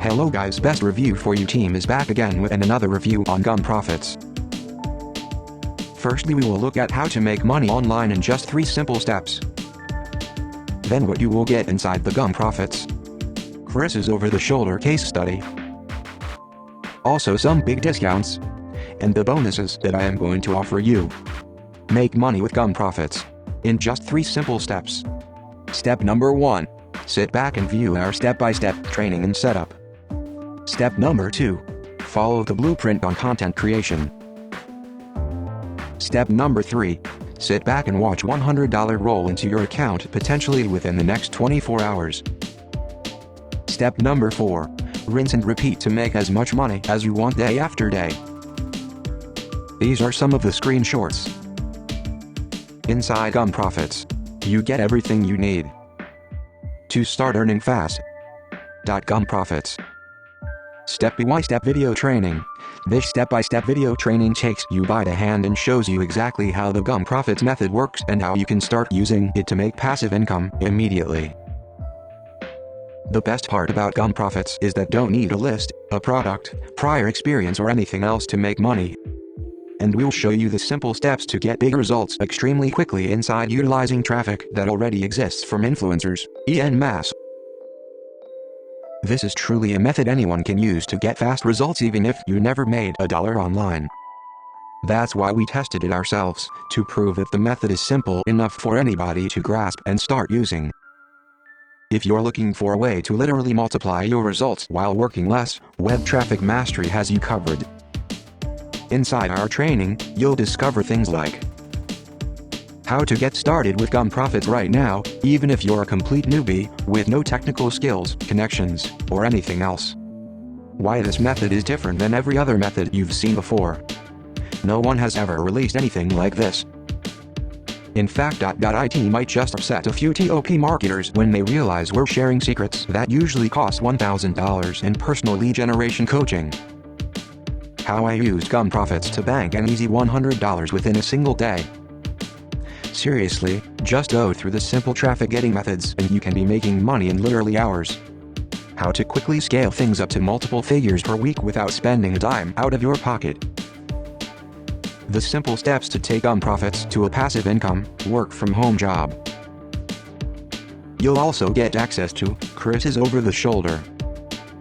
Hello guys, Best Review for You team is back again with another review on gum profits. Firstly, we will look at how to make money online in just 3 simple steps. Then what you will get inside the gum profits. Chris's over-the-shoulder case study. Also some big discounts. And the bonuses that I am going to offer you. Make money with gum profits. In just 3 simple steps. Step number 1. Sit back and view our step-by-step training and setup. Step number 2. Follow the blueprint on content creation. Step number 3. Sit back and watch $100 roll into your account potentially within the next 24 hours. Step number 4. Rinse and repeat to make as much money as you want day after day. These are some of the screenshots. Inside gum profits, you get everything you need to start earning fast. Gum profits. Step-by-step video training. This step-by-step video training takes you by the hand and shows you exactly how the gum profits method works and how you can start using it to make passive income immediately. The best part about gum profits is that don't need a list, a product, prior experience or anything else to make money. And we'll show you the simple steps to get big results extremely quickly inside utilizing traffic that already exists from influencers, en masse. This is truly a method anyone can use to get fast results even if you never made $1 online. That's why we tested it ourselves, to prove that the method is simple enough for anybody to grasp and start using. If you're looking for a way to literally multiply your results while working less, Web Traffic Mastery has you covered. Inside our training, you'll discover things like how to get started with gum profits right now, even if you're a complete newbie, with no technical skills, connections, or anything else. Why this method is different than every other method you've seen before. No one has ever released anything like this. In fact, IT might just upset a few top marketers when they realize we're sharing secrets that usually cost $1,000 in personal lead generation coaching. How I used gum profits to bank an easy $100 within a single day. Seriously, just go through the simple traffic getting methods and you can be making money in literally hours. How to quickly scale things up to multiple figures per week without spending a dime out of your pocket. The simple steps to take gum profits to a passive income, work from home job. You'll also get access to Chris's over-the-shoulder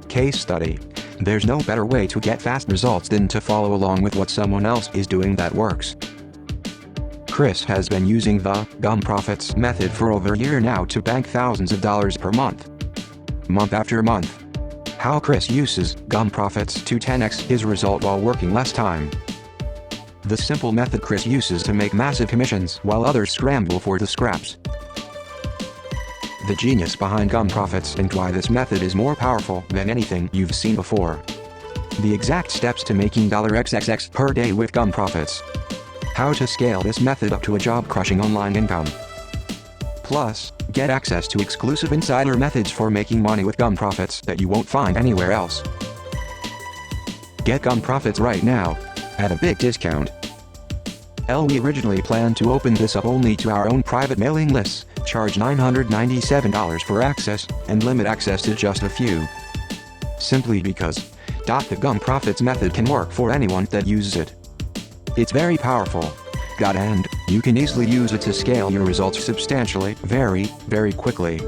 case study. There's no better way to get fast results than to follow along with what someone else is doing that works. Chris has been using the gum profits method for over a year now to bank thousands of dollars per month. Month after month. How Chris uses gum profits to 10x his result while working less time. The simple method Chris uses to make massive commissions while others scramble for the scraps. The genius behind gum profits and why this method is more powerful than anything you've seen before. The exact steps to making $XXX per day with gum profits. How to scale this method up to a job-crushing online income. Plus, get access to exclusive insider methods for making money with gum profits that you won't find anywhere else. Get gum profits right now, at a big discount. We originally planned to open this up only to our own private mailing lists, charge $997 for access, and limit access to just a few. Simply because the gum profits method can work for anyone that uses it. It's very powerful. And you can easily use it to scale your results substantially, very, very quickly.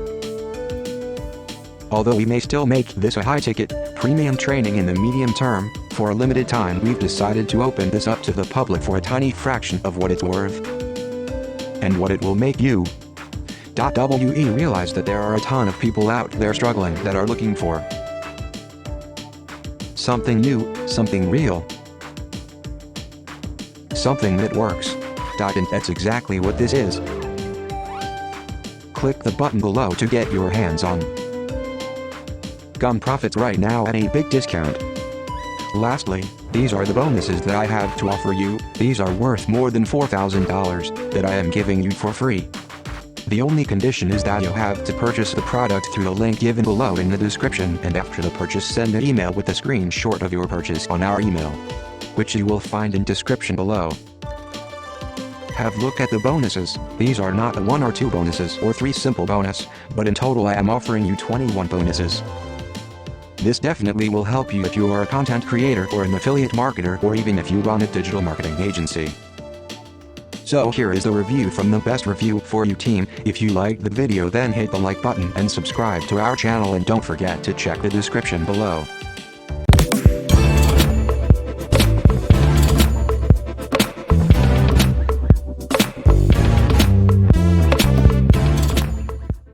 Although we may still make this a high-ticket, premium training in the medium term, for a limited time we've decided to open this up to the public for a tiny fraction of what it's worth. And what it will make you. We realize that there are a ton of people out there struggling that are looking for something new, something real. Something that works. And that's exactly what this is. Click the button below to get your hands on gum profits right now at a big discount. Lastly, these are the bonuses that I have to offer you. These are worth more than $4,000 that I am giving you for free. The only condition is that you have to purchase the product through the link given below in the description, and after the purchase send an email with a screenshot of your purchase on our email, which you will find in description below. Have a look at the bonuses. These are not 1 or 2 bonuses or 3 simple bonus, but in total I am offering you 21 bonuses. This definitely will help you if you are a content creator or an affiliate marketer, or even if you run a digital marketing agency. So here is the review from the Best Review For You team. If you liked the video, then hit the like button and subscribe to our channel, and don't forget to check the description below.